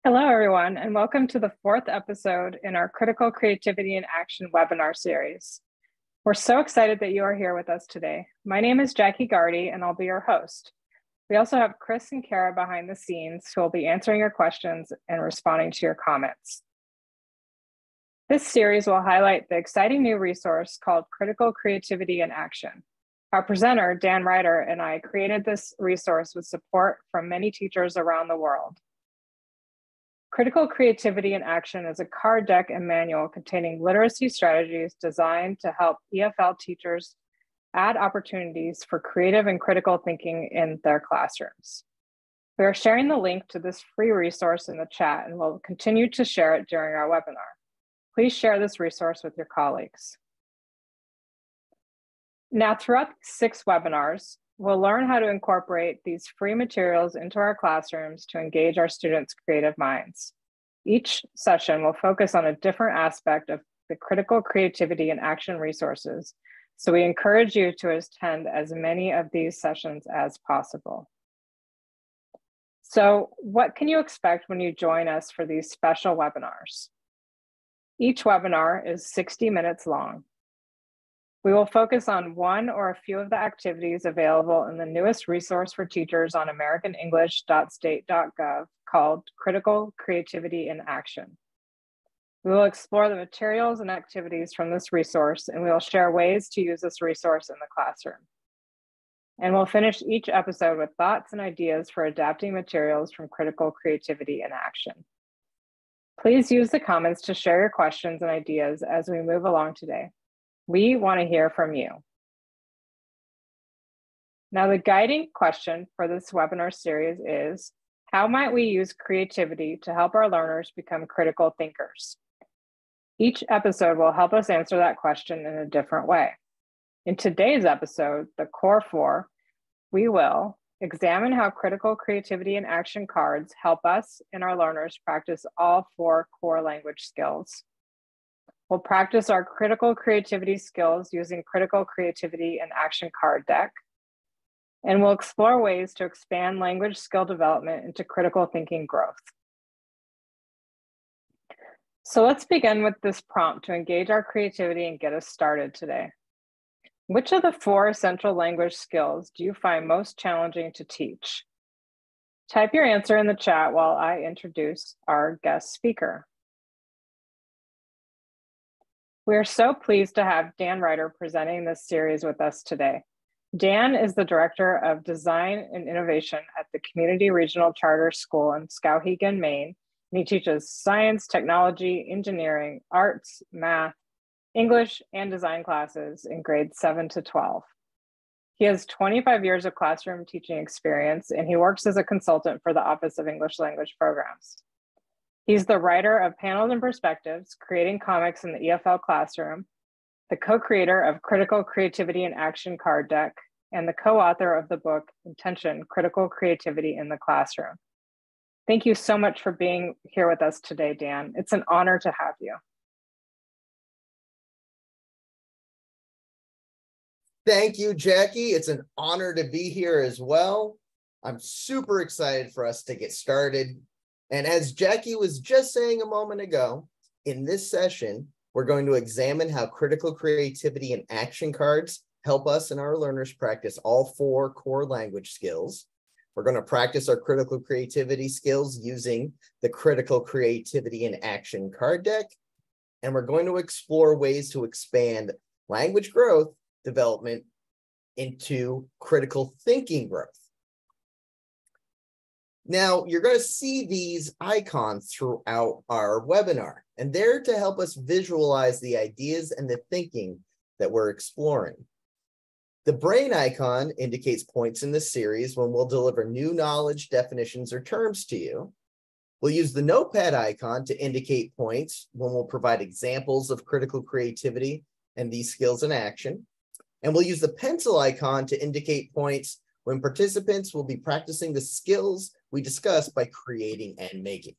Hello, everyone, and welcome to the fourth episode in our Critical Creativity in Action webinar series. We're so excited that you are here with us today. My name is Jackie Gardy, and I'll be your host. We also have Chris and Kara behind the scenes who will be answering your questions and responding to your comments. This series will highlight the exciting new resource called Critical Creativity in Action. Our presenter, Dan Ryder, and I created this resource with support from many teachers around the world. Critical Creativity in Action is a card deck and manual containing literacy strategies designed to help EFL teachers add opportunities for creative and critical thinking in their classrooms. We are sharing the link to this free resource in the chat and will continue to share it during our webinar. Please share this resource with your colleagues. Now, throughout 6 webinars, we'll learn how to incorporate these free materials into our classrooms to engage our students' creative minds. Each session will focus on a different aspect of the Critical Creativity in Action resources, so we encourage you to attend as many of these sessions as possible. So, what can you expect when you join us for these special webinars? Each webinar is 60 minutes long. We will focus on one or a few of the activities available in the newest resource for teachers on americanenglish.state.gov called Critical Creativity in Action. We will explore the materials and activities from this resource, and we will share ways to use this resource in the classroom. And we'll finish each episode with thoughts and ideas for adapting materials from Critical Creativity in Action. Please use the comments to share your questions and ideas as we move along today. We want to hear from you. Now, the guiding question for this webinar series is, how might we use creativity to help our learners become critical thinkers? Each episode will help us answer that question in a different way. In today's episode, the Core 4, we will examine how critical creativity and action cards help us and our learners practice all 4 core language skills. We'll practice our critical creativity skills using Critical Creativity and Action card deck. And we'll explore ways to expand language skill development into critical thinking growth. So let's begin with this prompt to engage our creativity and get us started today. Which of the 4 essential language skills do you find most challenging to teach? Type your answer in the chat while I introduce our guest speaker. We are so pleased to have Dan Ryder presenting this series with us today. Dan is the Director of Design and Innovation at the Community Regional Charter School in Skowhegan, Maine, and he teaches science, technology, engineering, arts, math, English, and design classes in grades 7 to 12. He has 25 years of classroom teaching experience, and he works as a consultant for the Office of English Language Programs. He's the writer of Panels and Perspectives, Creating Comics in the EFL Classroom, the co-creator of Critical Creativity in Action card deck, and the co-author of the book, Intention, Critical Creativity in the Classroom. Thank you so much for being here with us today, Dan. It's an honor to have you. Thank you, Jackie. It's an honor to be here as well. I'm super excited for us to get started. And as Jackie was just saying a moment ago, in this session, we're going to examine how critical creativity and action cards help us and our learners practice all 4 core language skills. We're going to practice our critical creativity skills using the Critical Creativity and Action card deck. And we're going to explore ways to expand language growth development into critical thinking growth. Now, you're going to see these icons throughout our webinar, and they're to help us visualize the ideas and the thinking that we're exploring. The brain icon indicates points in the series when we'll deliver new knowledge, definitions, or terms to you. We'll use the notepad icon to indicate points when we'll provide examples of critical creativity and these skills in action. And we'll use the pencil icon to indicate points when participants will be practicing the skills we discussed by creating and making.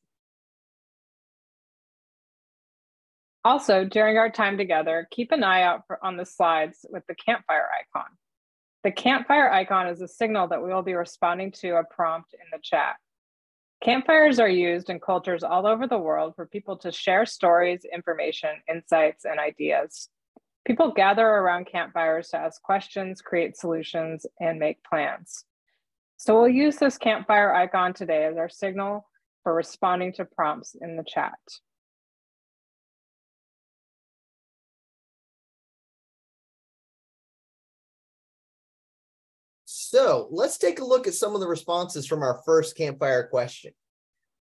Also, during our time together, keep an eye out on the slides with the campfire icon. The campfire icon is a signal that we will be responding to a prompt in the chat. Campfires are used in cultures all over the world for people to share stories, information, insights, and ideas. People gather around campfires to ask questions, create solutions, and make plans. So we'll use this campfire icon today as our signal for responding to prompts in the chat. So let's take a look at some of the responses from our first campfire question.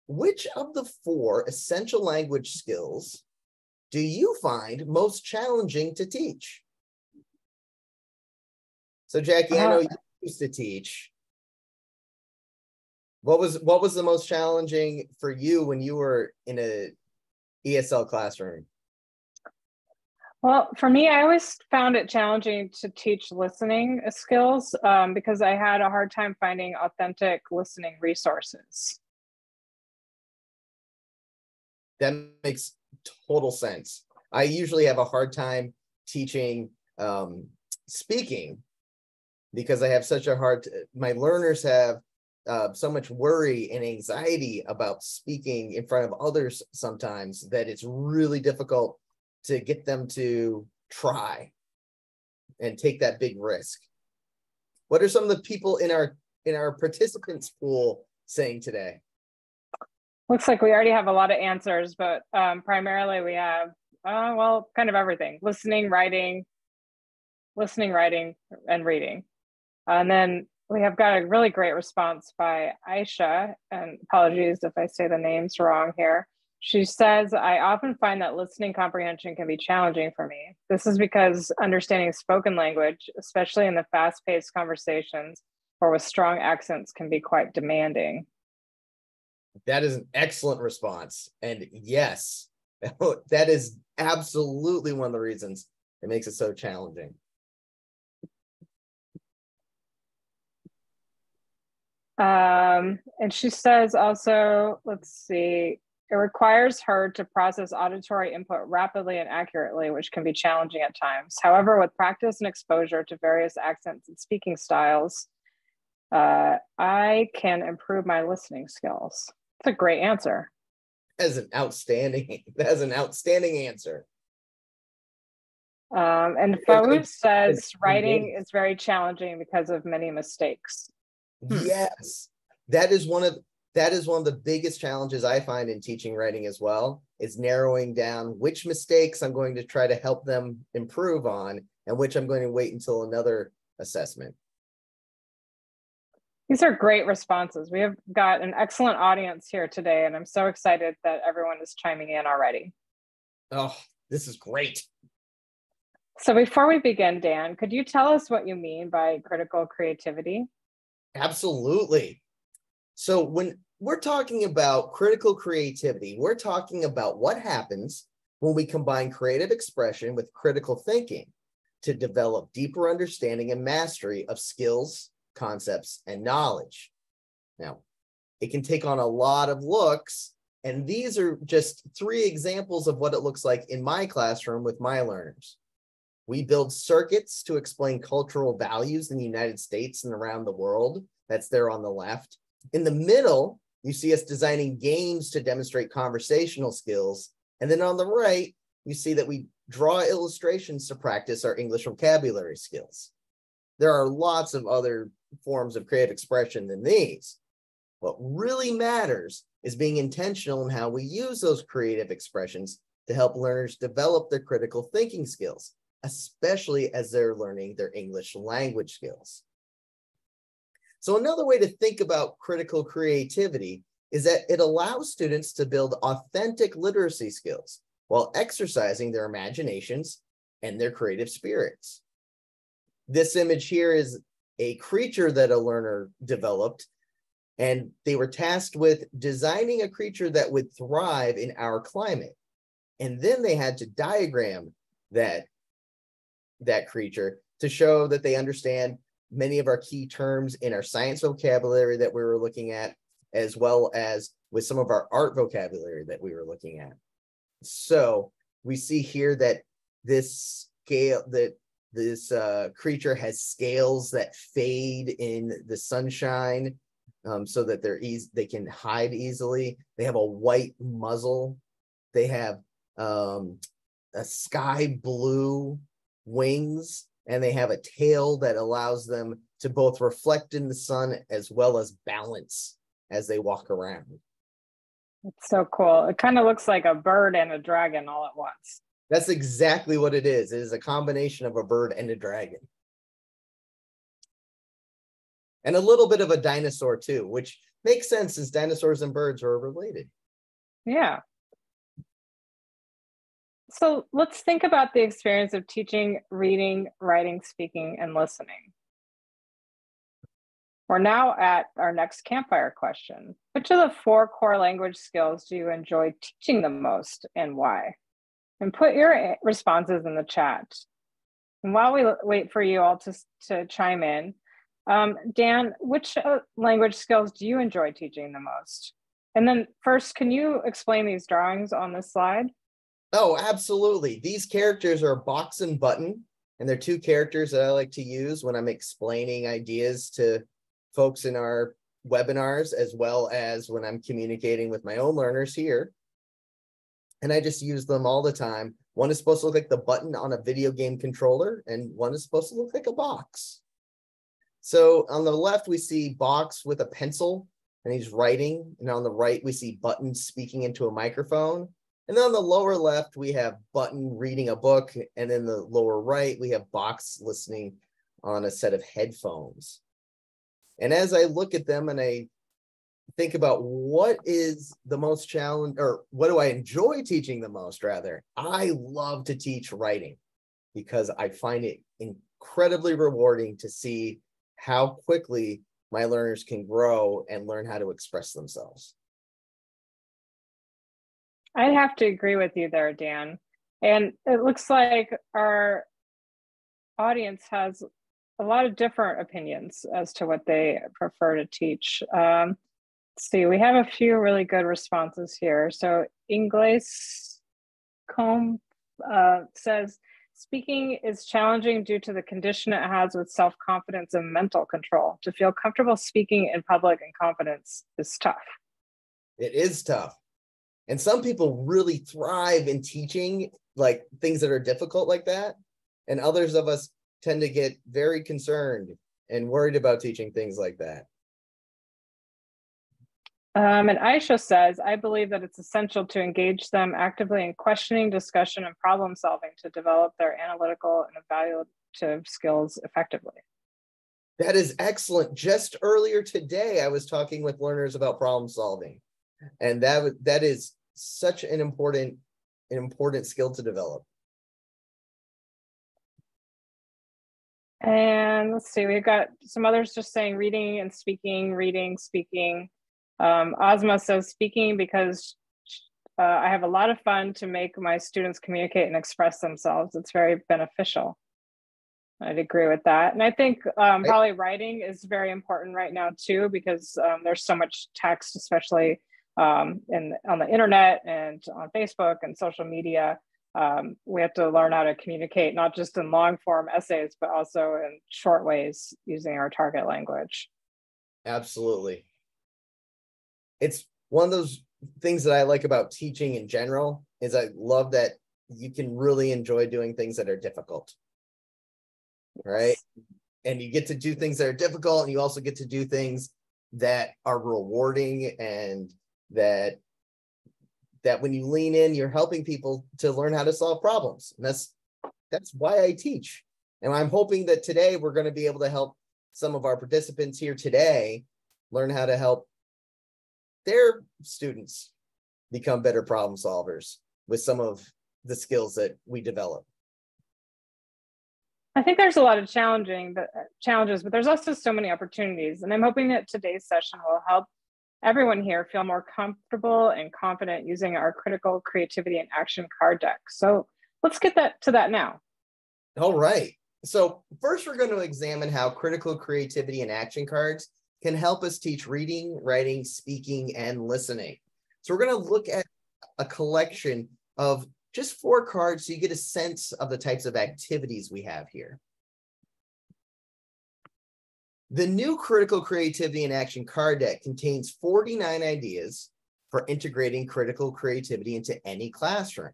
Which of the 4 essential language skills do you find most challenging to teach? So Jackie, I know you used to teach. What was the most challenging for you when you were in a ESL classroom? Well, for me, I always found it challenging to teach listening skills because I had a hard time finding authentic listening resources. That makes total sense. I usually have a hard time teaching speaking because I have such a my learners have so much worry and anxiety about speaking in front of others sometimes that it's really difficult to get them to try and take that big risk. What are some of the people in our participants pool saying today? Looks like we already have a lot of answers, but primarily we have, kind of everything. Listening, writing, and reading. And then we have got a really great response by Aisha, and apologies if I say the names wrong here. She says, I often find that listening comprehension can be challenging for me. This is because understanding spoken language, especially in the fast-paced conversations or with strong accents, can be quite demanding. That is an excellent response. And yes, that is absolutely one of the reasons it makes it so challenging. And she says also, let's see, it requires her to process auditory input rapidly and accurately, which can be challenging at times. However, with practice and exposure to various accents and speaking styles, I can improve my listening skills. That's a great answer. That's an outstanding answer. And Faouz says writing is very challenging because of many mistakes. Yes, that is one of the biggest challenges I find in teaching writing as well, is narrowing down which mistakes I'm going to try to help them improve on and which I'm going to wait until another assessment. These are great responses. We have got an excellent audience here today, and I'm so excited that everyone is chiming in already. Oh, this is great. So before we begin, Dan, could you tell us what you mean by critical creativity? Absolutely. So when we're talking about critical creativity, we're talking about what happens when we combine creative expression with critical thinking to develop deeper understanding and mastery of skills, concepts, and knowledge. Now, it can take on a lot of looks, and these are just 3 examples of what it looks like in my classroom with my learners. We build circuits to explain cultural values in the United States and around the world. That's there on the left. In the middle, you see us designing games to demonstrate conversational skills. And then on the right, you see that we draw illustrations to practice our English vocabulary skills. There are lots of other forms of creative expression than these. What really matters is being intentional in how we use those creative expressions to help learners develop their critical thinking skills, especially as they're learning their English language skills. So another way to think about critical creativity is that it allows students to build authentic literacy skills while exercising their imaginations and their creative spirits. This image here is a creature that a learner developed, and they were tasked with designing a creature that would thrive in our climate. And then they had to diagram that creature to show that they understand many of our key terms in our science vocabulary that we were looking at, as well as with some of our art vocabulary that we were looking at. So we see here that this creature has scales that fade in the sunshine. so that they can hide easily. They have a white muzzle. They have a sky blue wings, and they have a tail that allows them to both reflect in the sun as well as balance as they walk around. It's so cool. It kind of looks like a bird and a dragon all at once. That's exactly what it is. It is a combination of a bird and a dragon. And a little bit of a dinosaur too, which makes sense since dinosaurs and birds are related. Yeah. So let's think about the experience of teaching, reading, writing, speaking, and listening. We're now at our next campfire question. Which of the 4 core language skills do you enjoy teaching the most and why? And put your responses in the chat. And while we wait for you all to chime in, Dan, which language skills do you enjoy teaching the most? And then first, can you explain these drawings on this slide? Oh, absolutely. These characters are Box and Button, and they're 2 characters that I like to use when I'm explaining ideas to folks in our webinars, as well as when I'm communicating with my own learners here. And I just use them all the time. One is supposed to look like the button on a video game controller, and one is supposed to look like a box. So on the left, we see Box with a pencil, and he's writing. And on the right, we see Button speaking into a microphone. And then on the lower left, we have Button reading a book. And in the lower right, we have Box listening on a set of headphones. And as I look at them and I think about what is the most challenge, or what do I enjoy teaching the most, rather, I love to teach writing because I find it incredibly rewarding to see how quickly my learners can grow and learn how to express themselves. I'd have to agree with you there, Dan. And it looks like our audience has a lot of different opinions as to what they prefer to teach. Let's see, we have a few really good responses here. So Ingles says, speaking is challenging due to the condition it has with self-confidence and mental control. To feel comfortable speaking in public and confidence is tough. It is tough. And some people really thrive in teaching like things that are difficult like that. And others of us tend to get very concerned and worried about teaching things like that. And Aisha says, I believe that it's essential to engage them actively in questioning, discussion, and problem solving to develop their analytical and evaluative skills effectively. That is excellent. Just earlier today, I was talking with learners about problem solving, and that is such an important skill to develop. And let's see, we've got some others just saying reading and speaking, reading, speaking. Ozma says speaking because I have a lot of fun to make my students communicate and express themselves. It's very beneficial. I'd agree with that. And I think probably writing is very important right now too, because there's so much text, especially on the internet and on Facebook and social media. We have to learn how to communicate, not just in long form essays, but also in short ways using our target language. Absolutely. It's one of those things that I like about teaching in general is I love that you can really enjoy doing things that are difficult, right? And you get to do things that are difficult, and you also get to do things that are rewarding, and that when you lean in, you're helping people to learn how to solve problems. And that's why I teach. And I'm hoping that today we're going to be able to help some of our participants here today learn how to help their students become better problem solvers with some of the skills that we develop. I think there's a lot of challenges, but there's also so many opportunities. And I'm hoping that today's session will help everyone here feel more comfortable and confident using our critical creativity and action card deck. So let's get to that now. All right. So first, we're going to examine how critical creativity and action cards can help us teach reading, writing, speaking, and listening. So we're going to look at a collection of just 4 cards so you get a sense of the types of activities we have here. The new Critical Creativity in Action card deck contains 49 ideas for integrating critical creativity into any classroom.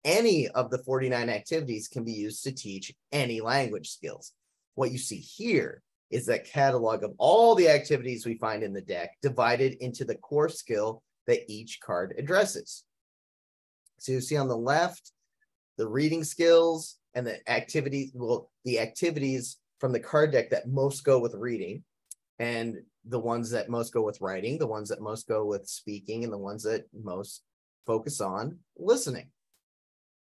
Any of the 49 activities can be used to teach any language skills. What you see here is that catalog of all the activities we find in the deck divided into the core skill that each card addresses. So you see on the left, the reading skills and the activities, the activities from the card deck that most go with reading, and the ones that most go with writing, the ones that most go with speaking, and the ones that most focus on listening.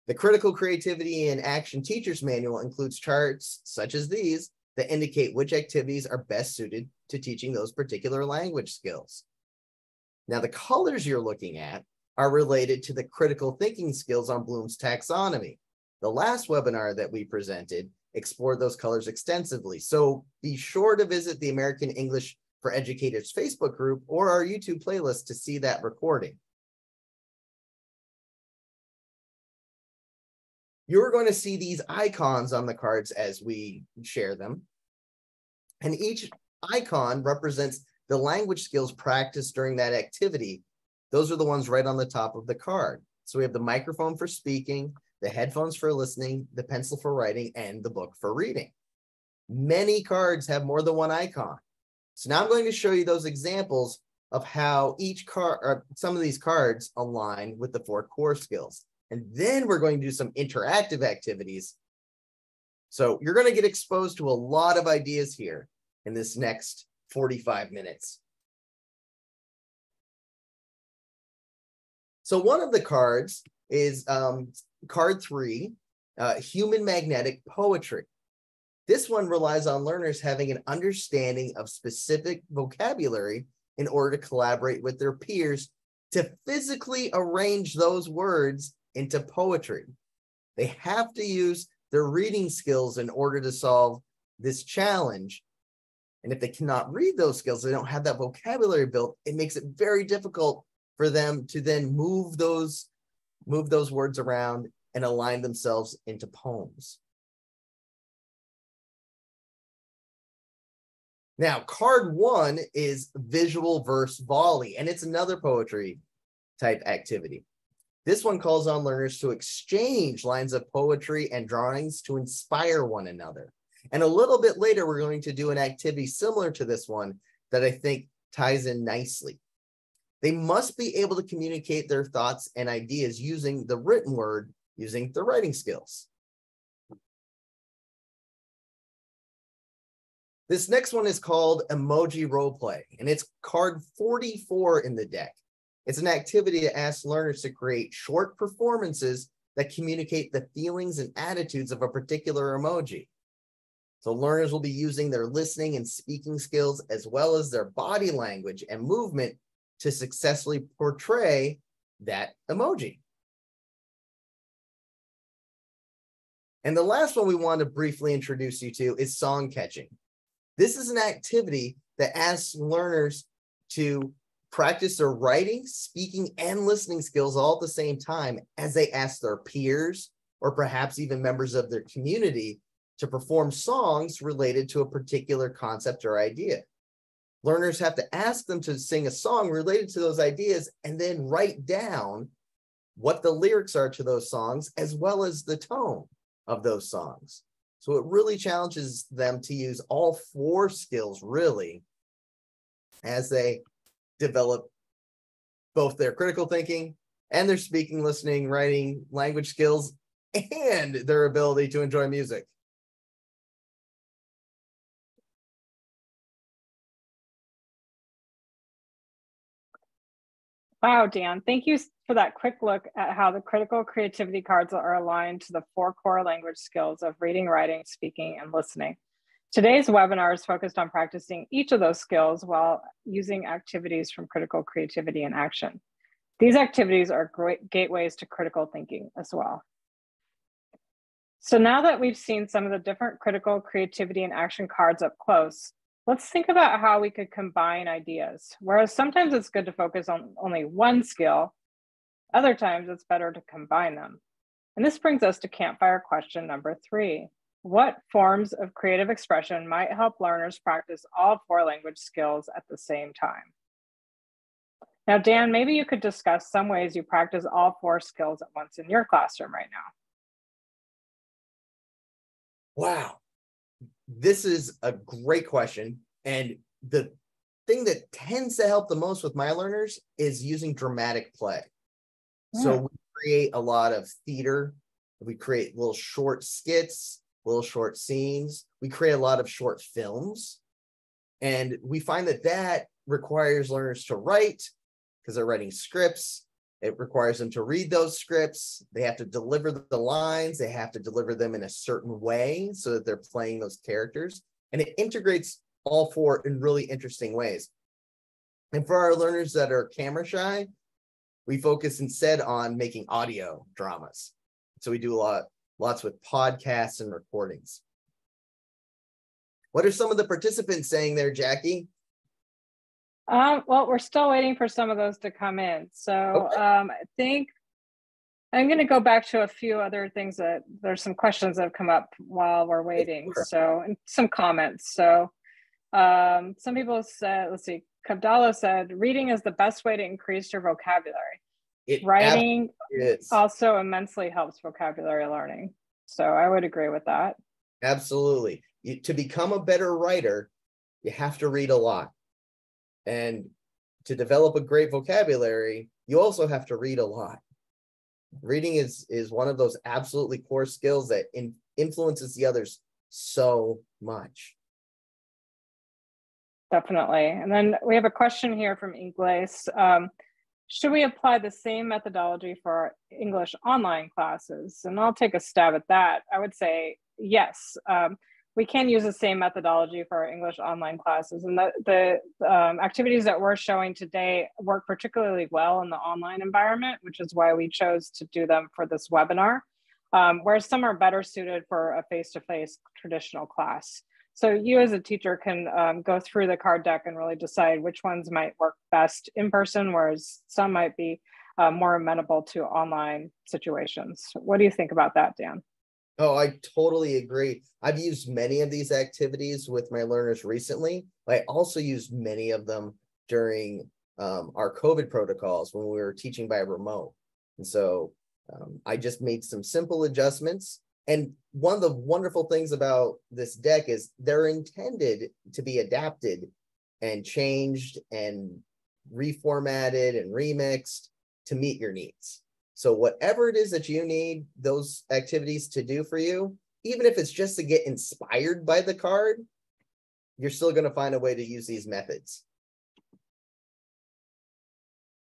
The Critical Creativity in Action Teacher's Manual includes charts such as these that indicate which activities are best suited to teaching those particular language skills. Now, the colors you're looking at are related to the critical thinking skills on Bloom's taxonomy. The last webinar that we presented explored those colors extensively, so be sure to visit the American English for Educators Facebook group or our YouTube playlist to see that recording. You're going to see these icons on the cards as we share them. And each icon represents the language skills practiced during that activity. Those are the ones right on the top of the card. So we have the microphone for speaking, the headphones for listening, the pencil for writing, and the book for reading. Many cards have more than one icon. So now I'm going to show you those examples of how each card, or some of these cards align with the 4 core skills. And then we're going to do some interactive activities. So you're going to get exposed to a lot of ideas here in this next 45 minutes. So one of the cards is card 3, Human Magnetic Poetry. This one relies on learners having an understanding of specific vocabulary in order to collaborate with their peers to physically arrange those words into poetry. They have to use their reading skills in order to solve this challenge. And if they cannot read those skills, they don't have that vocabulary built, it makes it very difficult for them to then move those words around and align themselves into poems. Now, card 1 is Visual Verse Volley, and it's another poetry type activity. This one calls on learners to exchange lines of poetry and drawings to inspire one another. And a little bit later, we're going to do an activity similar to this one that I think ties in nicely. They must be able to communicate their thoughts and ideas using the written word, using their writing skills. This next one is called Emoji Roleplay, and it's card 44 in the deck. It's an activity that asks learners to create short performances that communicate the feelings and attitudes of a particular emoji. So learners will be using their listening and speaking skills as well as their body language and movement to successfully portray that emoji. And the last one we want to briefly introduce you to is song catching. This is an activity that asks learners to practice their writing, speaking, and listening skills all at the same time as they ask their peers or perhaps even members of their community to perform songs related to a particular concept or idea. Learners have to ask them to sing a song related to those ideas and then write down what the lyrics are to those songs as well as the tone of those songs. So it really challenges them to use all 4 skills really as they develop both their critical thinking and their speaking, listening, writing, language skills, and their ability to enjoy music. Wow, Dan, thank you for that quick look at how the critical creativity cards are aligned to the 4 core language skills of reading, writing, speaking, and listening. Today's webinar is focused on practicing each of those skills while using activities from critical creativity in action. These activities are great gateways to critical thinking as well. So now that we've seen some of the different critical creativity and action cards up close, let's think about how we could combine ideas. Whereas sometimes it's good to focus on only one skill, other times it's better to combine them. And this brings us to campfire question number 3. What forms of creative expression might help learners practice all 4 language skills at the same time? Now, Dan, maybe you could discuss some ways you practice all 4 skills at once in your classroom right now. Wow, this is a great question. And the thing that tends to help the most with my learners is using dramatic play. So we create a lot of theater. We create little short skits, little short scenes. We create a lot of short films. And we find that that requires learners to write because they're writing scripts. It requires them to read those scripts. They have to deliver the lines. They have to deliver them in a certain way so that they're playing those characters. And it integrates all 4 in really interesting ways. And for our learners that are camera shy, we focus instead on making audio dramas. So we do lots with podcasts and recordings. What are some of the participants saying there, Jackie? Well, we're still waiting for some of those to come in. So okay. I think I'm going to go back to a few other things that there's some questions that have come up while we're waiting. Sure. So, and some comments. So some people said, let's see, Kabdala said, reading is the best way to increase your vocabulary. Writing also immensely helps vocabulary learning. So I would agree with that. Absolutely. To become a better writer, you have to read a lot. And to develop a great vocabulary, you also have to read a lot. Reading is one of those absolutely core skills that influences the others so much. Definitely. And then we have a question here from Ingles. Should we apply the same methodology for our English online classes? And I'll take a stab at that. I would say yes. We can use the same methodology for our English online classes. And the activities that we're showing today work particularly well in the online environment, which is why we chose to do them for this webinar, whereas some are better suited for a face-to-face traditional class. So you as a teacher can go through the card deck and really decide which ones might work best in person, whereas some might be more amenable to online situations. What do you think about that, Dan? Oh, I totally agree. I've used many of these activities with my learners recently. I also used many of them during our COVID protocols when we were teaching by remote. And so I just made some simple adjustments. And one of the wonderful things about this deck is they're intended to be adapted and changed and reformatted and remixed to meet your needs. So whatever it is that you need those activities to do for you, even if it's just to get inspired by the card, you're still going to find a way to use these methods.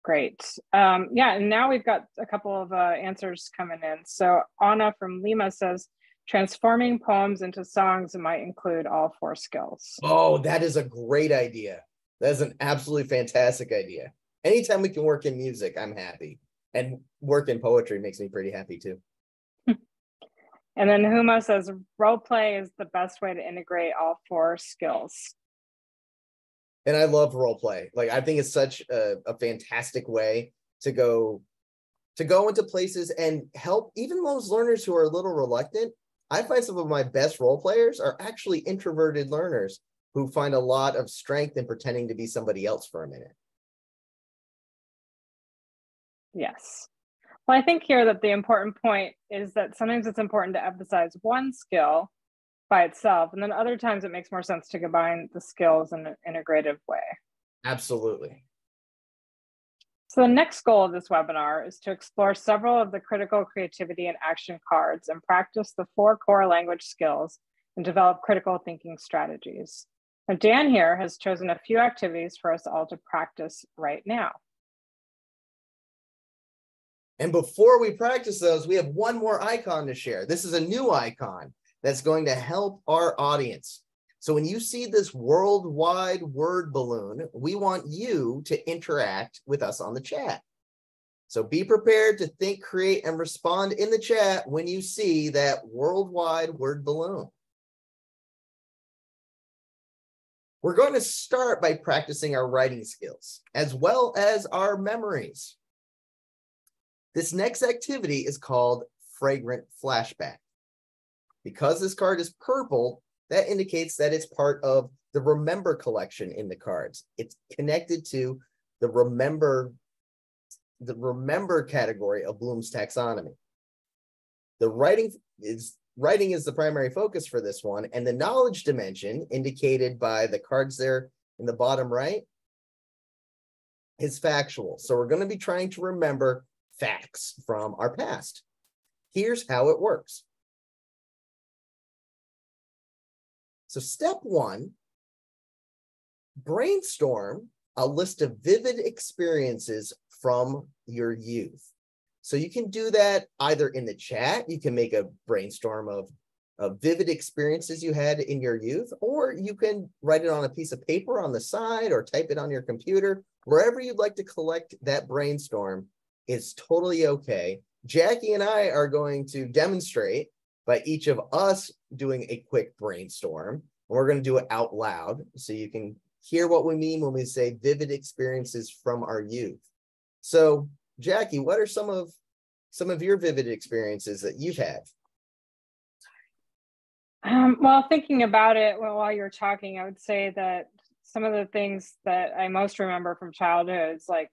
Great. Yeah, and now we've got a couple of answers coming in. So Anna from Lima says, transforming poems into songs might include all 4 skills. Oh, that is a great idea. That is an absolutely fantastic idea. Anytime we can work in music, I'm happy. And work in poetry makes me pretty happy too. And then Huma says, role play is the best way to integrate all 4 skills. And I love role play. Like, I think it's such a fantastic way to go into places and help even those learners who are a little reluctant. I find some of my best role players are actually introverted learners who find a lot of strength in pretending to be somebody else for a minute. Yes. Well, I think here that the important point is that sometimes it's important to emphasize one skill by itself, and then other times it makes more sense to combine the skills in an integrative way. Absolutely. So the next goal of this webinar is to explore several of the critical creativity and action cards and practice the 4 core language skills and develop critical thinking strategies. Now, Dan here has chosen a few activities for us all to practice right now. And before we practice those, we have one more icon to share. This is a new icon that's going to help our audience. So when you see this worldwide word balloon, we want you to interact with us on the chat. So be prepared to think, create, and respond in the chat when you see that worldwide word balloon. We're going to start by practicing our writing skills as well as our memories. This next activity is called Fragrant Flashback. Because this card is purple, that indicates that it's part of the remember collection in the cards. It's connected to the remember category of Bloom's taxonomy. The writing is the primary focus for this one, and the knowledge dimension, indicated by the cards there in the bottom right, is factual. So we're going to be trying to remember facts from our past. Here's how it works. So step one, brainstorm a list of vivid experiences from your youth. So you can do that either in the chat. You can make a brainstorm of vivid experiences you had in your youth, or you can write it on a piece of paper on the side or type it on your computer. Wherever you'd like to collect that brainstorm is totally okay. Jackie and I are going to demonstrate by each of us doing a quick brainstorm. And we're going to do it out loud so you can hear what we mean when we say vivid experiences from our youth. So, Jackie, what are some of your vivid experiences that you've had? Well, thinking about it while you're talking, I would say that some of the things that I most remember from childhood is like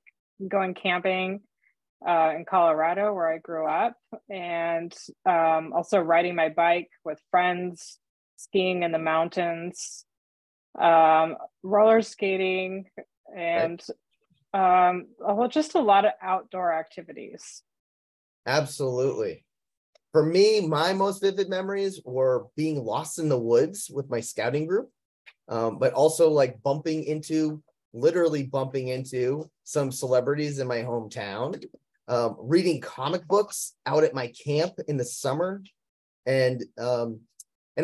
going camping in Colorado, where I grew up, and also riding my bike with friends, skiing in the mountains, roller skating, and well, just a lot of outdoor activities. Absolutely. For me, my most vivid memories were being lost in the woods with my scouting group, but also like literally bumping into some celebrities in my hometown, reading comic books out at my camp in the summer, and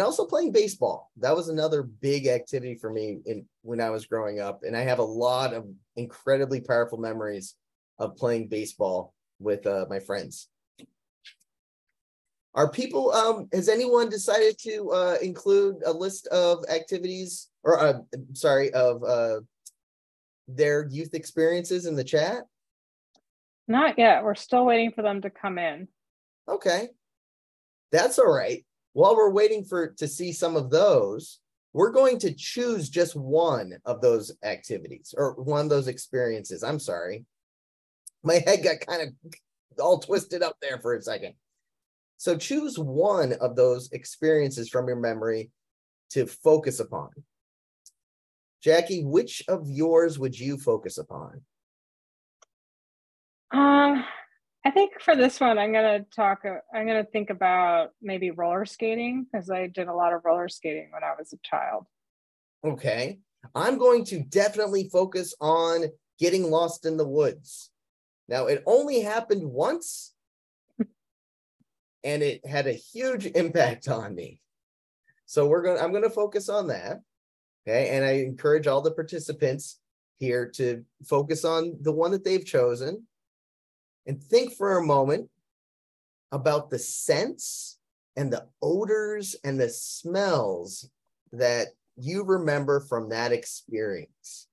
also playing baseball. That was another big activity for me when I was growing up. And I have a lot of incredibly powerful memories of playing baseball with my friends. Has anyone decided to include a list of activities of their youth experiences in the chat? Not yet. We're still waiting for them to come in. Okay, that's all right. While we're waiting to see some of those, we're going to choose just one of those activities or one of those experiences. I'm sorry. My head got kind of all twisted up there for a second. So choose one of those experiences from your memory to focus upon. Jackie, which of yours would you focus upon? I think for this one, I'm going to think about maybe roller skating, because I did a lot of roller skating when I was a child. Okay. I'm going to definitely focus on getting lost in the woods. Now, it only happened once, and it had a huge impact on me. So I'm going to focus on that. Okay. And I encourage all the participants here to focus on the one that they've chosen and think for a moment about the scents and the odors and the smells that you remember from that experience.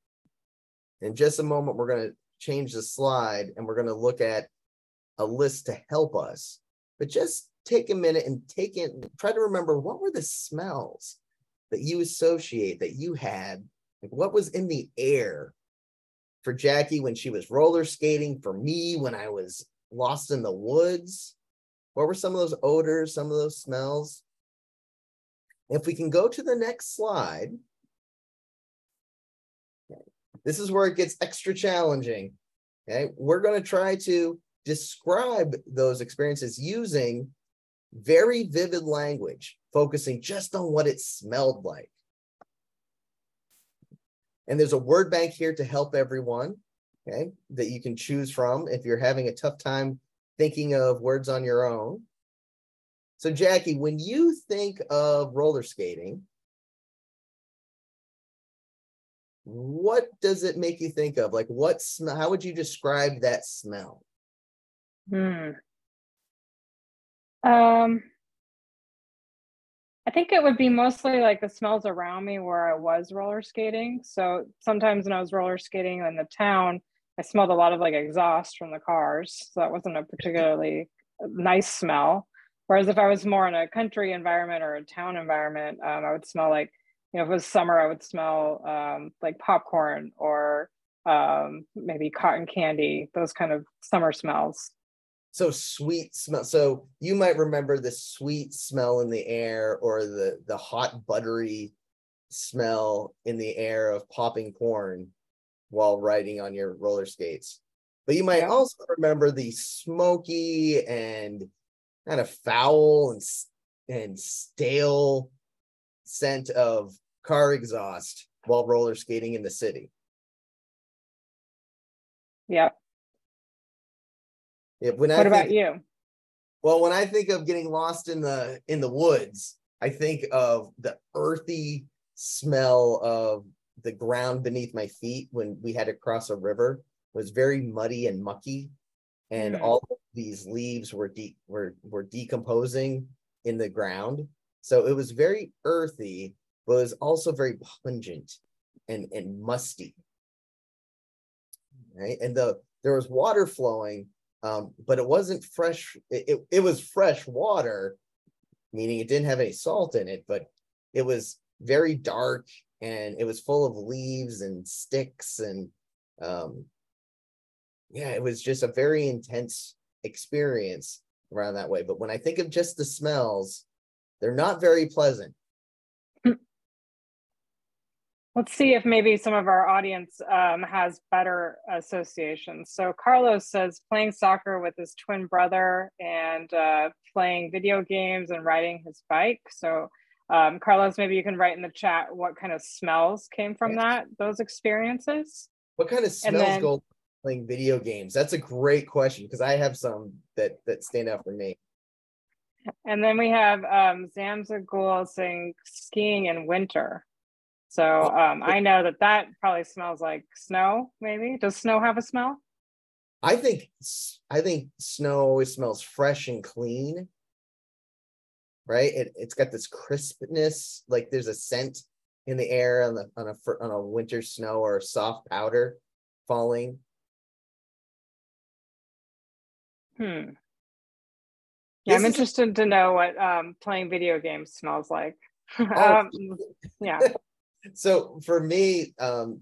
In just a moment, we're going to change the slide and we're going to look at a list to help us. But just take a minute and try to remember, what were the smells that you associate, that you had? Like, what was in the air for Jackie when she was roller skating? For me, when I was lost in the woods? What were some of those odors, some of those smells? If we can go to the next slide. Okay. This is where it gets extra challenging. Okay, we're going to try to describe those experiences using very vivid language, focusing just on what it smelled like. And there's a word bank here to help everyone, okay, that you can choose from if you're having a tough time thinking of words on your own. So Jackie, when you think of roller skating, what does it make you think of? Like, what smell? How would you describe that smell? I think it would be mostly like the smells around me where I was roller skating. So sometimes when I was roller skating in the town, I smelled a lot of like exhaust from the cars. So that wasn't a particularly nice smell. Whereas if I was more in a country environment or a town environment, I would smell like, if it was summer, I would smell like popcorn or maybe cotton candy, those kind of summer smells. So sweet smell. So you might remember the sweet smell in the air, or the hot buttery smell in the air of popping corn while riding on your roller skates. But you might also remember the smoky and kind of foul and stale scent of car exhaust while roller skating in the city. Yep. What about you? Well, when I think of getting lost in the woods, I think of the earthy smell of the ground beneath my feet when we had to cross a river. It was very muddy and mucky, and all of these leaves were decomposing in the ground. So it was very earthy, but it was also very pungent and musty. Right, and there was water flowing. But it wasn't fresh. It was fresh water, meaning it didn't have any salt in it, but it was very dark and it was full of leaves and sticks. And it was just a very intense experience around that way. But when I think of just the smells, they're not very pleasant. Let's see if maybe some of our audience has better associations. So Carlos says playing soccer with his twin brother and playing video games and riding his bike. So Carlos, maybe you can write in the chat what kind of smells came from those experiences. What kind of smells go playing video games? That's a great question, because I have some that stand out for me. And then we have Zamzagul saying skiing in winter. So I know that probably smells like snow, maybe. Does snow have a smell? I think snow always smells fresh and clean, right? It's got this crispness, like there's a scent in the air on a winter snow or a soft powder falling. Yeah, I'm interested to know what playing video games smells like. Yeah. So for me,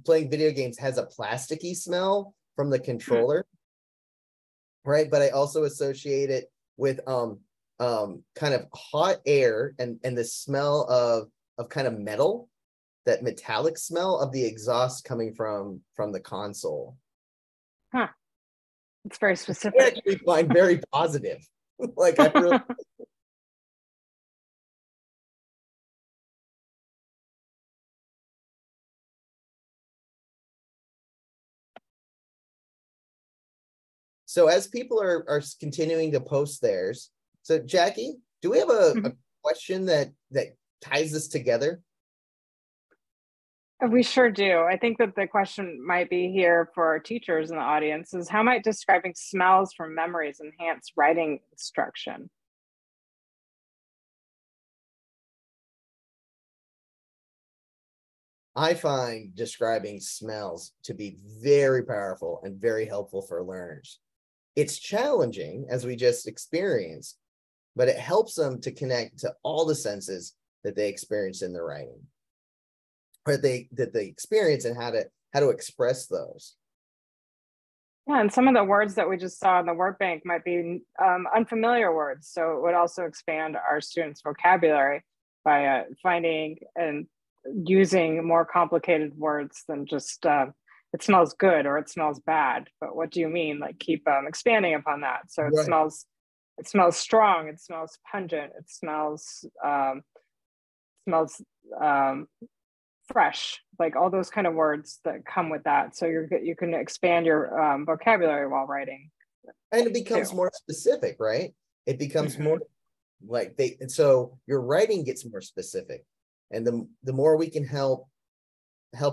playing video games has a plasticky smell from the controller, right? But I also associate it with kind of hot air and the smell of kind of metal, that metallic smell of the exhaust coming from the console. It's very specific. I actually find very positive. Like I really. So as people are continuing to post theirs, so Jackie, do we have a question that ties this together? We sure do. I think that the question might be here for our teachers in the audience is, how might describing smells from memories enhance writing instruction? I find describing smells to be very powerful and very helpful for learners. It's challenging, as we just experienced, but it helps them to connect to all the senses that they experience in their writing, or that they experience, and how to express those. Yeah, and some of the words that we just saw in the word bank might be unfamiliar words. So it would also expand our students' vocabulary by finding and using more complicated words than just it smells good or it smells bad. But what do you mean? Like, keep expanding upon that. So it smells strong, it smells pungent, it smells fresh, like all those kind of words that come with that. So you can expand your vocabulary while writing. And it becomes more specific, right? It becomes more like so your writing gets more specific. And the more we can help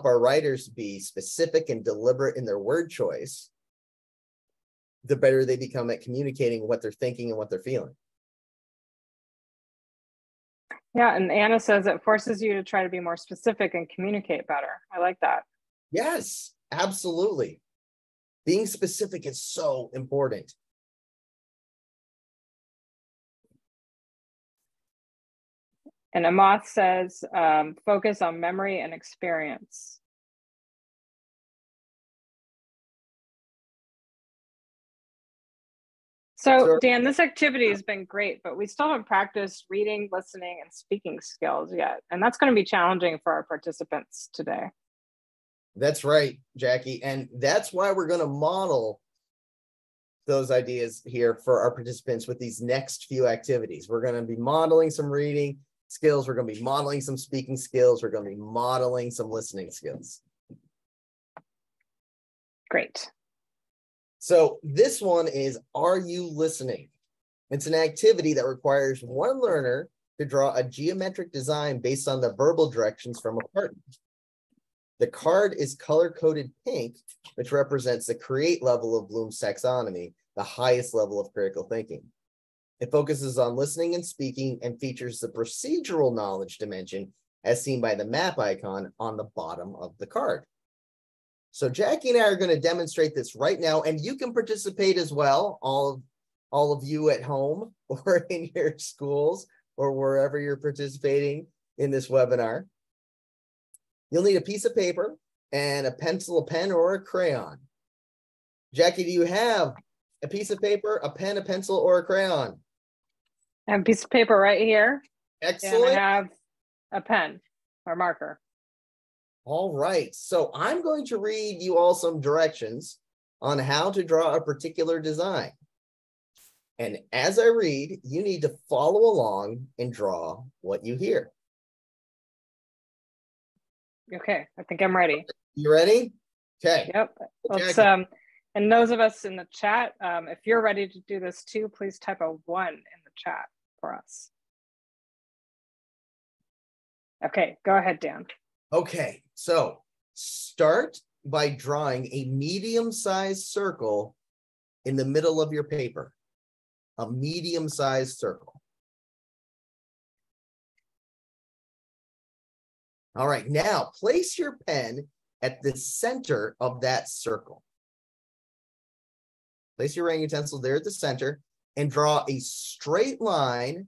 our writers be specific and deliberate in their word choice, the better they become at communicating what they're thinking and what they're feeling. Yeah, and Anna says it forces you to try to be more specific and communicate better. I like that. Yes, absolutely. Being specific is so important. And Amoth says, focus on memory and experience. So Dan, this activity has been great, but we still haven't practiced reading, listening, and speaking skills yet. And that's going to be challenging for our participants today. That's right, Jackie. And that's why we're going to model those ideas here for our participants with these next few activities. We're going to be modeling some reading skills. We're going to be modeling some speaking skills. We're going to be modeling some listening skills. Great. So this one is, are you listening? It's an activity that requires one learner to draw a geometric design based on the verbal directions from a partner. The card is color-coded pink, which represents the create level of Bloom's taxonomy, the highest level of critical thinking. It focuses on listening and speaking and features the procedural knowledge dimension as seen by the map icon on the bottom of the card. So Jackie and I are going to demonstrate this right now, and you can participate as well, all of you at home or in your schools or wherever you're participating in this webinar. You'll need a piece of paper and a pencil, a pen, or a crayon. Jackie, do you have a piece of paper, a pen, a pencil, or a crayon? I have a piece of paper right here. Excellent. And I have a pen or marker. All right, so I'm going to read you all some directions on how to draw a particular design. And as I read, you need to follow along and draw what you hear. Okay, I think I'm ready. You ready? Okay. Yep. Let's, and those of us in the chat, if you're ready to do this too, please type a 1 in the chat for us. Okay, go ahead, Dan. Okay, so start by drawing a medium-sized circle in the middle of your paper. A medium-sized circle. All right, now place your pen at the center of that circle. Place your writing utensil there at the center and draw a straight line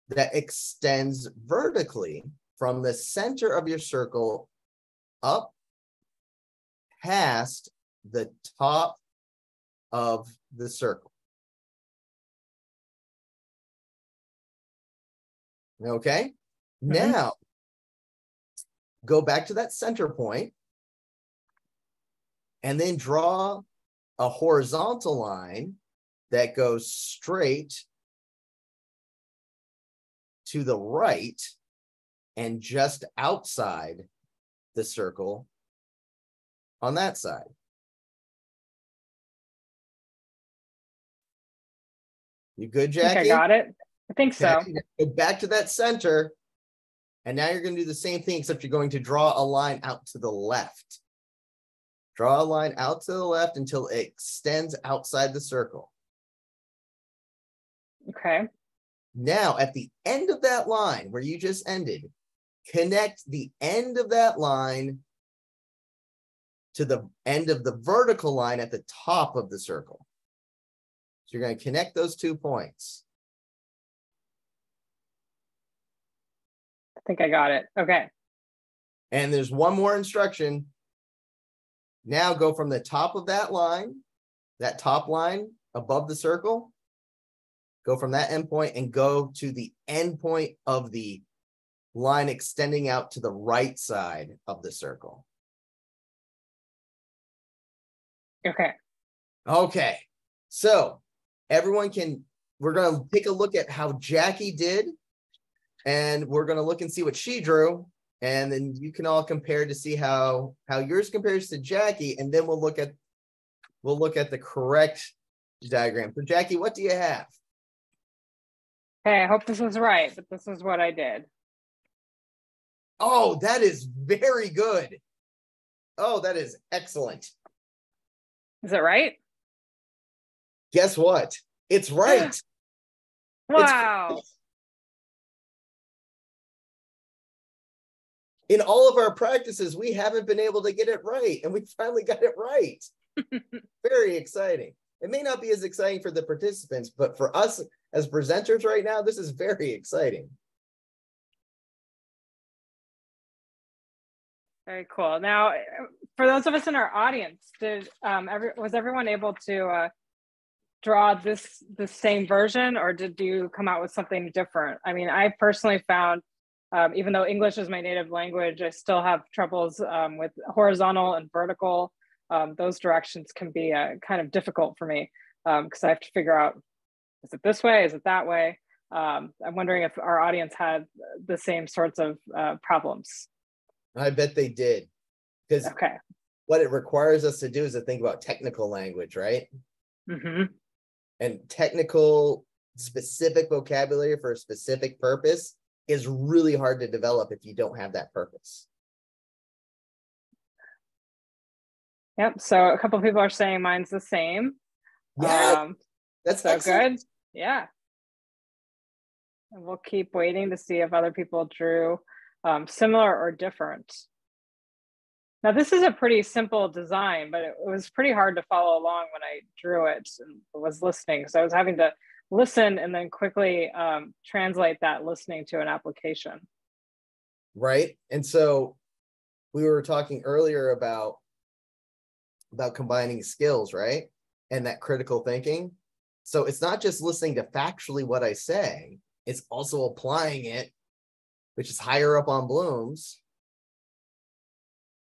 that extends vertically from the center of your circle up past the top of the circle. Okay, now go back to that center point and then draw a horizontal line that goes straight to the right and just outside the circle on that side. You good, Jackie? I think I got it. I think so. Go back to that center. And now you're going to do the same thing, except you're going to draw a line out to the left. Draw a line out to the left until it extends outside the circle. Okay. Now, at the end of that line where you just ended, connect the end of that line to the end of the vertical line at the top of the circle. So you're going to connect those 2 points. I think I got it. Okay. And there's one more instruction. Now go from the top of that line, that top line above the circle, go from that endpoint and go to the endpoint of the line extending out to the right side of the circle. Okay. Okay. So everyone we're going to take a look at how Jackie did, and we're going to look and see what she drew. And then you can all compare to see how yours compares to Jackie, and then we'll look at the correct diagram. So Jackie, what do you have? Okay, I hope this is right, but this is what I did. Oh, that is very good. Oh, that is excellent. Is it right? Guess what? It's right. Wow. In all of our practices, we haven't been able to get it right, and we finally got it right. Very exciting. It may not be as exciting for the participants, but for us as presenters right now, this is very exciting. Very cool. Now, for those of us in our audience, was everyone able to draw the same version, or did you come out with something different? I mean, I personally found, even though English is my native language, I still have troubles with horizontal and vertical. Those directions can be kind of difficult for me because I have to figure out, is it this way? Is it that way? I'm wondering if our audience had the same sorts of problems. I bet they did, because Okay. what it requires us to do is to think about technical language, right? Mm-hmm. And technical specific vocabulary for a specific purpose is really hard to develop if you don't have that purpose. Yep. So a couple of people are saying mine's the same. Yeah, that's so excellent. Good. Yeah. And we'll keep waiting to see if other people drew similar or different. Now, this is a pretty simple design, but it was pretty hard to follow along when I drew it and was listening. So I was having to listen and then quickly translate that listening to an application. Right. And so we were talking earlier about combining skills, right? And that critical thinking. So it's not just listening to factually what I say, it's also applying it, which is higher up on Bloom's,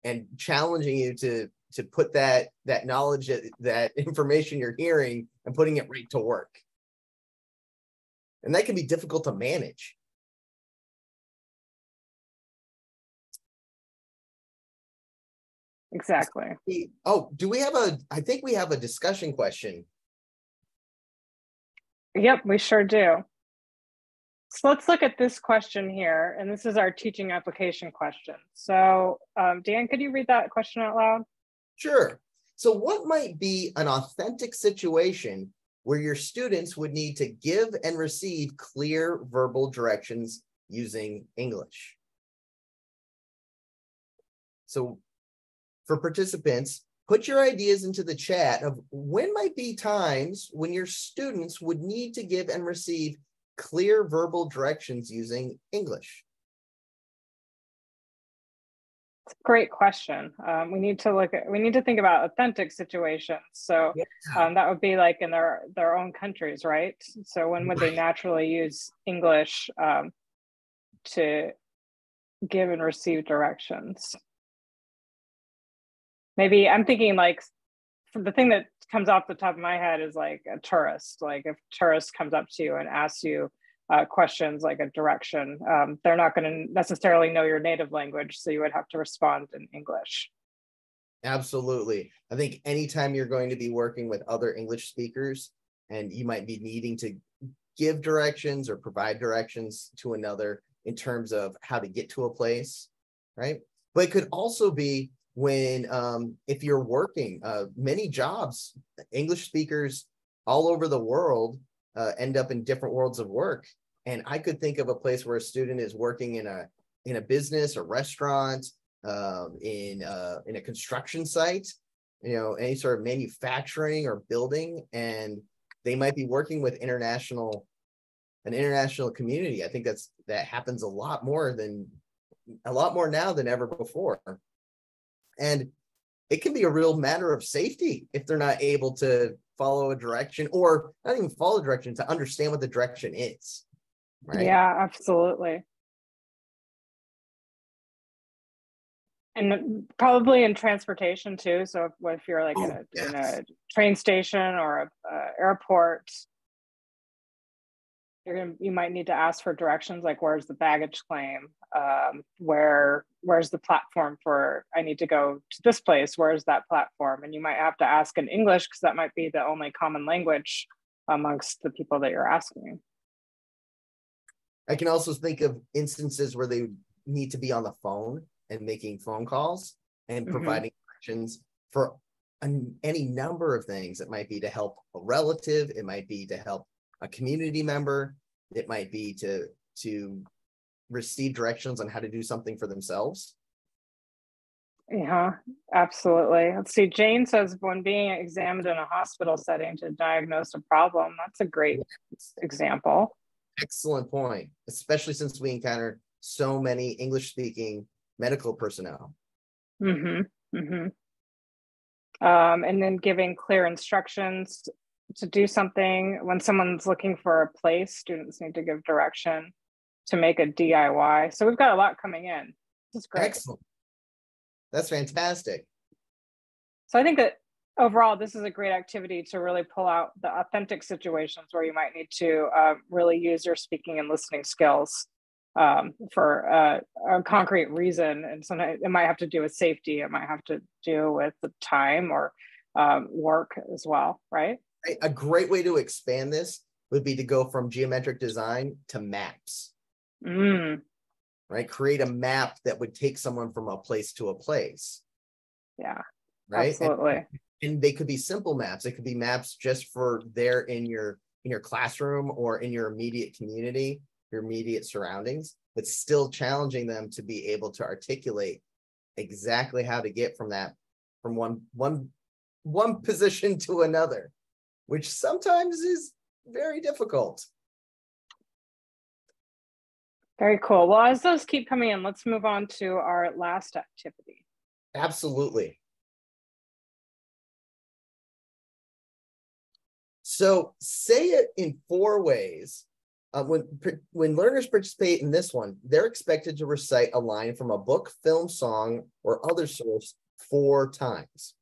and challenging you to put that knowledge, that information you're hearing, and putting it right to work. And that can be difficult to manage. Exactly. Oh, I think we have a discussion question. Yep, we sure do. So let's look at this question here. And this is our teaching application question. So Dan, could you read that question out loud? Sure. So what might be an authentic situation where your students would need to give and receive clear verbal directions using English? So for participants, put your ideas into the chat of when might be times when your students would need to give and receive clear verbal directions using English. It's a great question. We need to think about authentic situations. So that would be like in their own countries, right? So when would they naturally use English to give and receive directions? Maybe I'm thinking like the thing that comes off the top of my head is like a tourist. Like if a tourist comes up to you and asks you questions like a direction, they're not going to necessarily know your native language, so you would have to respond in English. Absolutely. I think anytime you're going to be working with other English speakers and you might be needing to give directions or provide directions to another in terms of how to get to a place, right? But it could also be when if you're working, many jobs, English speakers all over the world end up in different worlds of work. And I could think of a place where a student is working in a business or restaurant, in a construction site, any sort of manufacturing or building, and they might be working with an international community. I think that happens a lot more now than ever before. And it can be a real matter of safety if they're not able to follow a direction, or not even follow a direction, to understand what the direction is. Right? Yeah, absolutely. And probably in transportation too. So if you're like in a train station or a airport, you might need to ask for directions, like where's the baggage claim, where's the platform for, I need to go to this place, where's that platform? And you might have to ask in English because that might be the only common language amongst the people that you're asking. I can also think of instances where they need to be on the phone and making phone calls and providing directions for any number of things. It might be to help a relative, it might be to help a community member, it might be to receive directions on how to do something for themselves. Yeah, absolutely. Let's see. Jane says when being examined in a hospital setting to diagnose a problem, that's a great example. Excellent point, especially since we encounter so many English-speaking medical personnel. Mm-hmm. Mm-hmm. And then giving clear instructions to do something. When someone's looking for a place, students need to give direction to make a DIY. So we've got a lot coming in. This is great. Excellent. That's fantastic. So I think that overall, this is a great activity to really pull out the authentic situations where you might need to really use your speaking and listening skills for a concrete reason. And sometimes it might have to do with safety. It might have to do with the time or work as well, right? A great way to expand this would be to go from geometric design to maps. Right? Create a map that would take someone from a place to a place. Yeah, right? Absolutely. And they could be simple maps. It could be maps just for there in your classroom or in your immediate community, your immediate surroundings, but still challenging them to be able to articulate exactly how to get from one position to another, which sometimes is very difficult. Very cool. Well, as those keep coming in, let's move on to our last activity. Absolutely. So say it in 4 ways. When learners participate in this one, they're expected to recite a line from a book, film, song, or other source 4 times.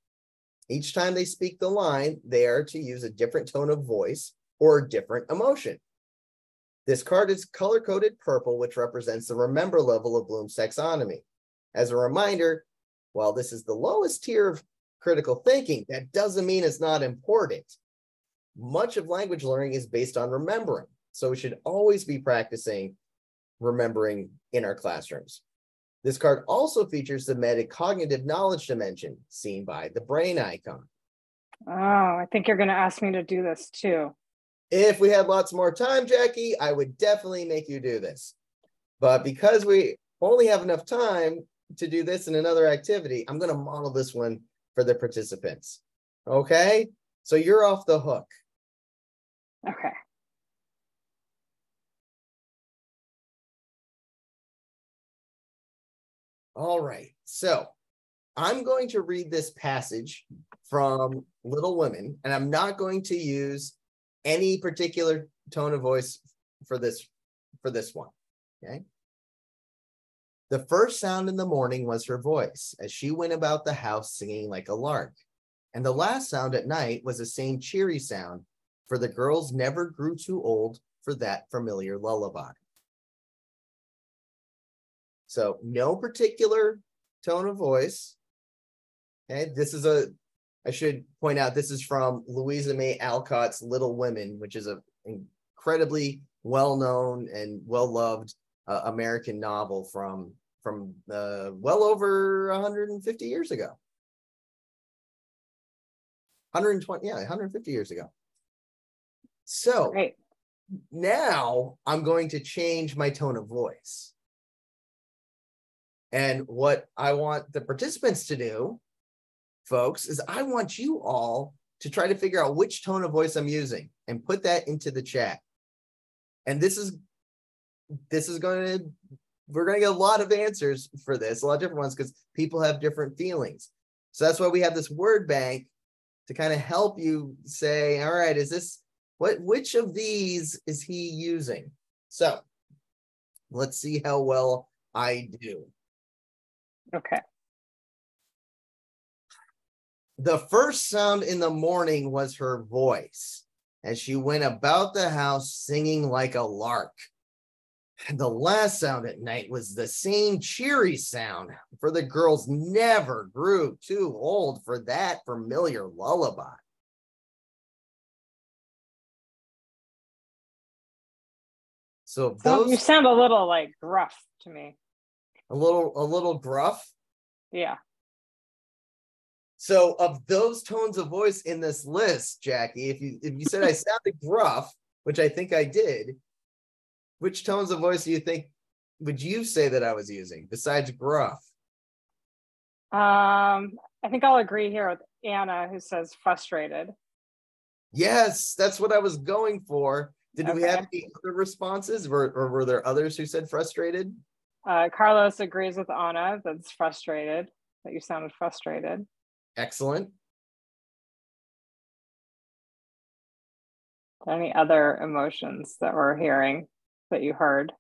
Each time they speak the line, they are to use a different tone of voice or a different emotion. This card is color-coded purple, which represents the remember level of Bloom's taxonomy. As a reminder, while this is the lowest tier of critical thinking, that doesn't mean it's not important. Much of language learning is based on remembering, so we should always be practicing remembering in our classrooms. This card also features the metacognitive knowledge dimension, seen by the brain icon. Oh, I think you're going to ask me to do this too. If we had lots more time, Jackie, I would definitely make you do this. But because we only have enough time to do this in another activity, I'm going to model this one for the participants. Okay? So you're off the hook. Okay. All right. So I'm going to read this passage from Little Women, and I'm not going to use any particular tone of voice for this one. Okay. The first sound in the morning was her voice as she went about the house singing like a lark. And the last sound at night was the same cheery sound, for the girls never grew too old for that familiar lullaby. So no particular tone of voice. Okay, I should point out, this is from Louisa May Alcott's Little Women, which is an incredibly well-known and well-loved American novel from well over 150 years ago. 150 years ago. So Great. Now I'm going to change my tone of voice. And what I want the participants to do, folks, is I want you all to try to figure out which tone of voice I'm using and put that into the chat. And we're going to get a lot of answers for this, a lot of different ones, because people have different feelings. So that's why we have this word bank to kind of help you say, all right, which of these is he using? So let's see how well I do. Okay. The first sound in the morning was her voice as she went about the house singing like a lark. And the last sound at night was the same cheery sound, for the girls never grew too old for that familiar lullaby. So you sound a little like gruff to me. A little gruff? Yeah. So of those tones of voice in this list, Jackie, if you said I sounded gruff, which I think I did, which tones of voice would you say that I was using besides gruff? I think I'll agree here with Anna, who says frustrated. Yes, that's what I was going for. Did we have any other responses, or were there others who said frustrated? Carlos agrees with Anna, that's frustrated. that you sounded frustrated. Excellent. Any other emotions that we're hearing that you heard?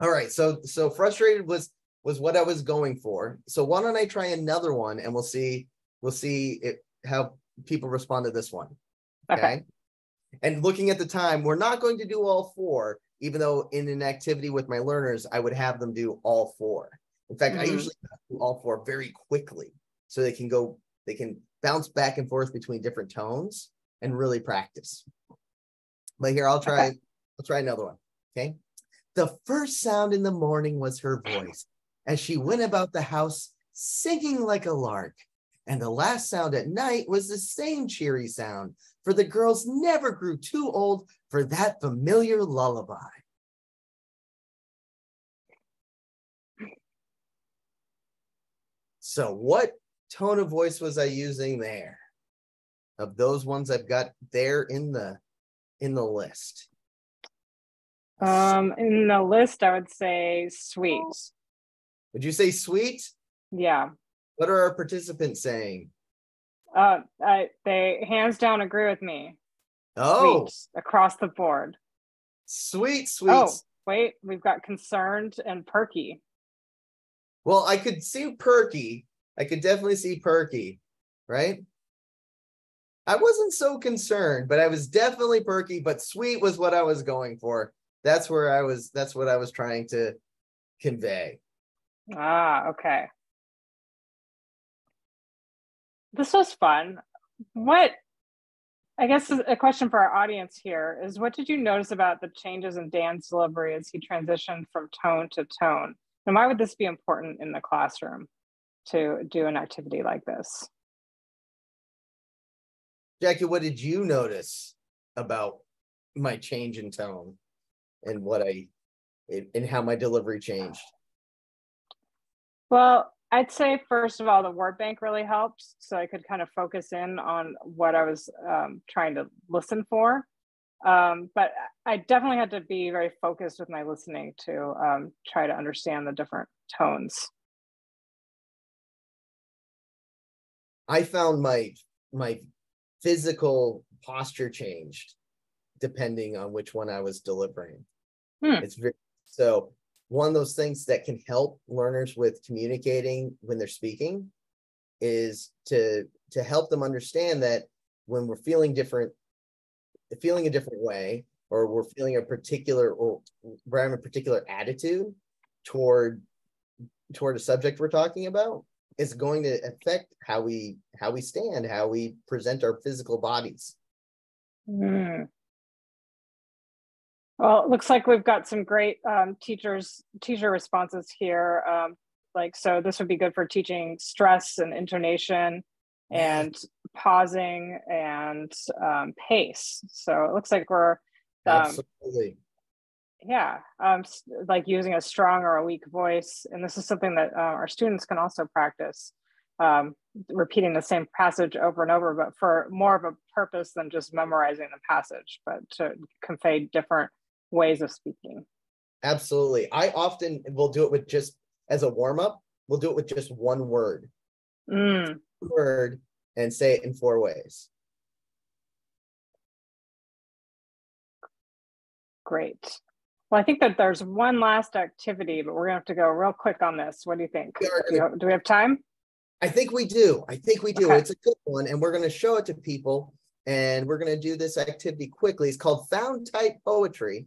All right, so frustrated was what I was going for. So why don't I try another one, and we'll see how people respond to this one. Okay. And looking at the time, we're not going to do all four, even though in an activity with my learners, I would have them do all four. In fact, I usually do all four very quickly, so they can bounce back and forth between different tones and really practice. But here, I'll try another one. Okay. The first sound in the morning was her voice as she went about the house singing like a lark. And the last sound at night was the same cheery sound, for the girls never grew too old for that familiar lullaby. So what tone of voice was I using there? Of those ones I've got there in the list. In the list, I would say sweet. Would you say sweet? Yeah. What are our participants saying? They hands down agree with me. Oh, sweet across the board. Sweet. Oh, wait, we've got concerned and perky. Well, I could see perky. I could definitely see perky, right? I wasn't so concerned, but I was definitely perky, but sweet was what I was going for. That's what I was trying to convey. Ah, okay. This was fun. I guess a question for our audience here is, what did you notice about the changes in Dan's delivery as he transitioned from tone to tone? And why would this be important in the classroom to do an activity like this? Jackie, what did you notice about my change in tone and how my delivery changed? Well, I'd say, first of all, the word bank really helped. So I could kind of focus in on what I was trying to listen for. But I definitely had to be very focused with my listening to try to understand the different tones. I found my physical posture changed depending on which one I was delivering. So one of those things that can help learners with communicating when they're speaking is to help them understand that when we're feeling a different way, or we're feeling a particular attitude toward a subject we're talking about, it's going to affect how we stand, how we present our physical bodies. Well, it looks like we've got some great teacher responses here. So this would be good for teaching stress and intonation and pausing and pace. So it looks like we're absolutely. Like using a strong or a weak voice. And this is something that our students can also practice, repeating the same passage over and over, but for more of a purpose than just memorizing the passage, but to convey different ways of speaking. Absolutely. I often will do it with just as a warm-up. We'll do it with just one word. Word, and say it in 4 ways. Great. Well, I think that there's one last activity, but we're gonna have to go real quick on this. What do you think? Do we have time? I think we do. Okay. It's a good one, and we're going to show it to people, and we're going to do this activity quickly. It's called Found Type Poetry.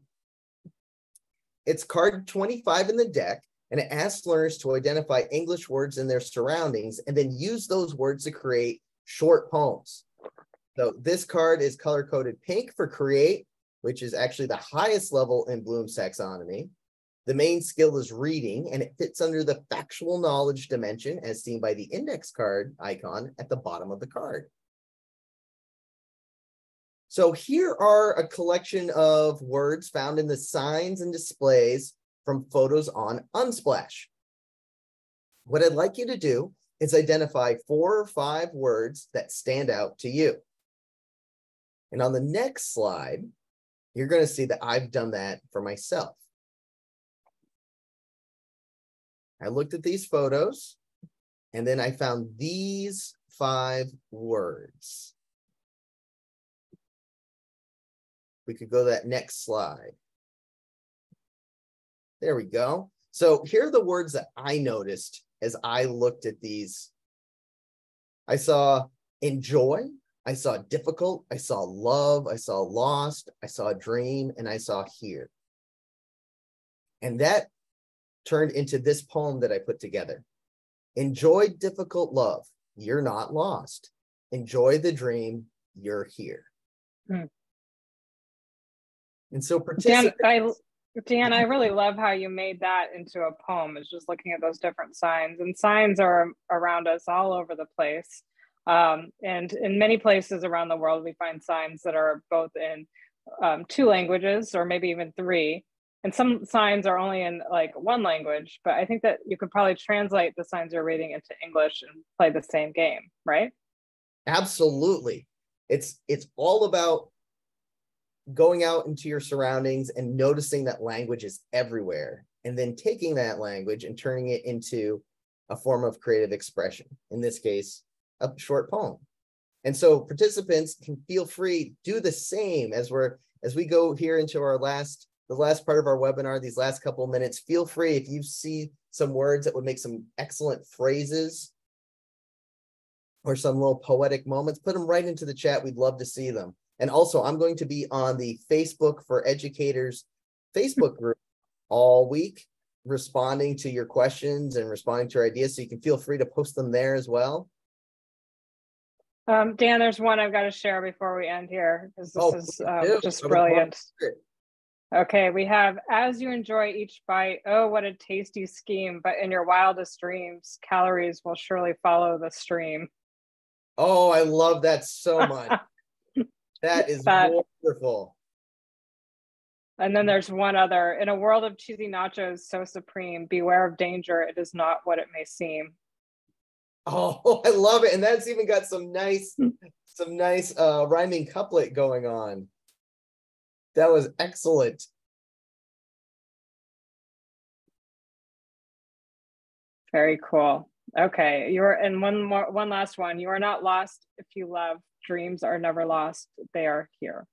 It's card 25 in the deck, and it asks learners to identify English words in their surroundings and then use those words to create short poems. So this card is color-coded pink for create, which is actually the highest level in Bloom's taxonomy. The main skill is reading, and it fits under the factual knowledge dimension as seen by the index card icon at the bottom of the card. So here are a collection of words found in the signs and displays from photos on Unsplash. What I'd like you to do is identify 4 or 5 words that stand out to you. And on the next slide, you're going to see that I've done that for myself. I looked at these photos, and then I found these 5 words. We could go to that next slide. There we go. So here are the words that I noticed as I looked at these. I saw enjoy, I saw difficult, I saw love, I saw lost, I saw dream, and I saw here. And that turned into this poem that I put together. Enjoy difficult love, you're not lost. Enjoy the dream, you're here. Hmm. And so Dan, I really love how you made that into a poem. It's just looking at those different signs, and signs are around us all over the place. And in many places around the world, we find signs that are both in 2 languages or maybe even 3. And some signs are only in like 1 language, but I think that you could probably translate the signs you're reading into English and play the same game, right? Absolutely. It's all about going out into your surroundings and noticing that language is everywhere, and then taking that language and turning it into a form of creative expression, in this case, a short poem. And so participants can feel free, do the same as we go here into the last part of our webinar, these last couple of minutes. Feel free, if you see some words that would make some excellent phrases or some little poetic moments, put them right into the chat. We'd love to see them. And also, I'm going to be on the Facebook for Educators Facebook group all week, responding to your questions and responding to your ideas. So you can feel free to post them there as well. Dan, there's one I've got to share before we end here, because this is just brilliant. Okay, we have, as you enjoy each bite, oh, what a tasty scheme, but in your wildest dreams, calories will surely follow the stream. Oh, I love that so much. That is wonderful. And then there's one other. In a world of cheesy nachos so supreme, beware of danger. It is not what it may seem. Oh, I love it. And that's even got some nice rhyming couplet going on. That was excellent. Very cool. Okay, one last one. You are not lost if you love. Dreams are never lost. They are here.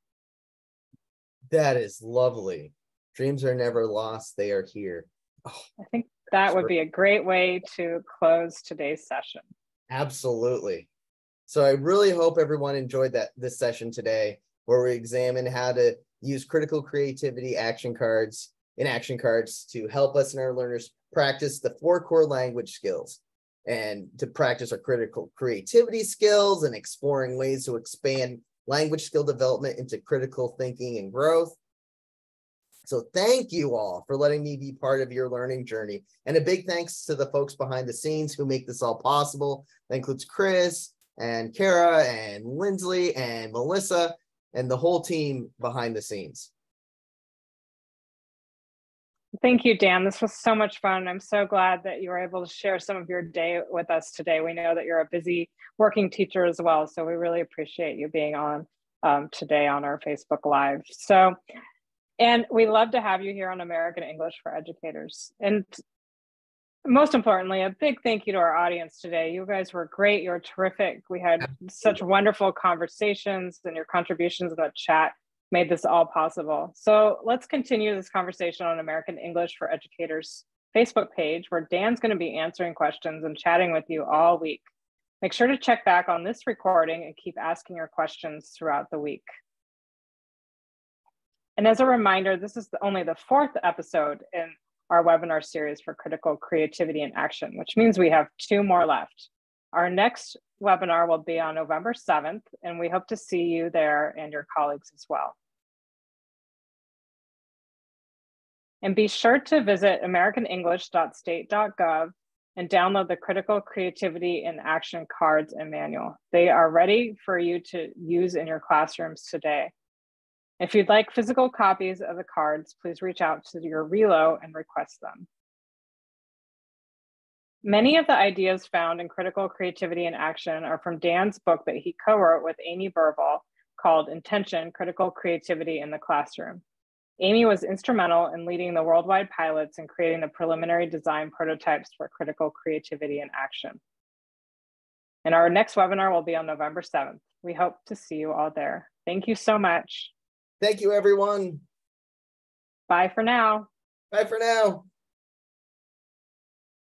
That is lovely. Dreams are never lost. They are here. Oh, I think that would be a great way to close today's session. Absolutely. So I really hope everyone enjoyed this session today, where we examine how to use critical creativity action cards to help us and our learners practice the 4 core language skills, and to practice our critical creativity skills and exploring ways to expand language skill development into critical thinking and growth. So thank you all for letting me be part of your learning journey. And a big thanks to the folks behind the scenes who make this all possible. That includes Chris and Kara and Lindsley and Melissa and the whole team behind the scenes. Thank you, Dan. This was so much fun. I'm so glad that you were able to share some of your day with us today. We know that you're a busy working teacher as well, so we really appreciate you being on today on our Facebook Live. And we love to have you here on American English for Educators. And most importantly, a big thank you to our audience today. You guys were great. You were terrific. We had such wonderful conversations, and your contributions in the chat made this all possible. So let's continue this conversation on American English for Educators Facebook page, where Dan's going to be answering questions and chatting with you all week. Make sure to check back on this recording and keep asking your questions throughout the week. And as a reminder, this is only the 4th episode in our webinar series for critical creativity in action, which means we have 2 more left. Our next webinar will be on November 7th, and we hope to see you there and your colleagues as well. And be sure to visit americanenglish.state.gov and download the Critical Creativity in Action cards and manual. They are ready for you to use in your classrooms today. If you'd like physical copies of the cards, please reach out to your Relo and request them. Many of the ideas found in Critical Creativity in Action are from Dan's book that he co-wrote with Amy Burvall called Intention: Critical Creativity in the Classroom. Amy was instrumental in leading the worldwide pilots and creating the preliminary design prototypes for critical creativity in action. And our next webinar will be on November 7th. We hope to see you all there. Thank you so much. Thank you, everyone. Bye for now. Bye for now.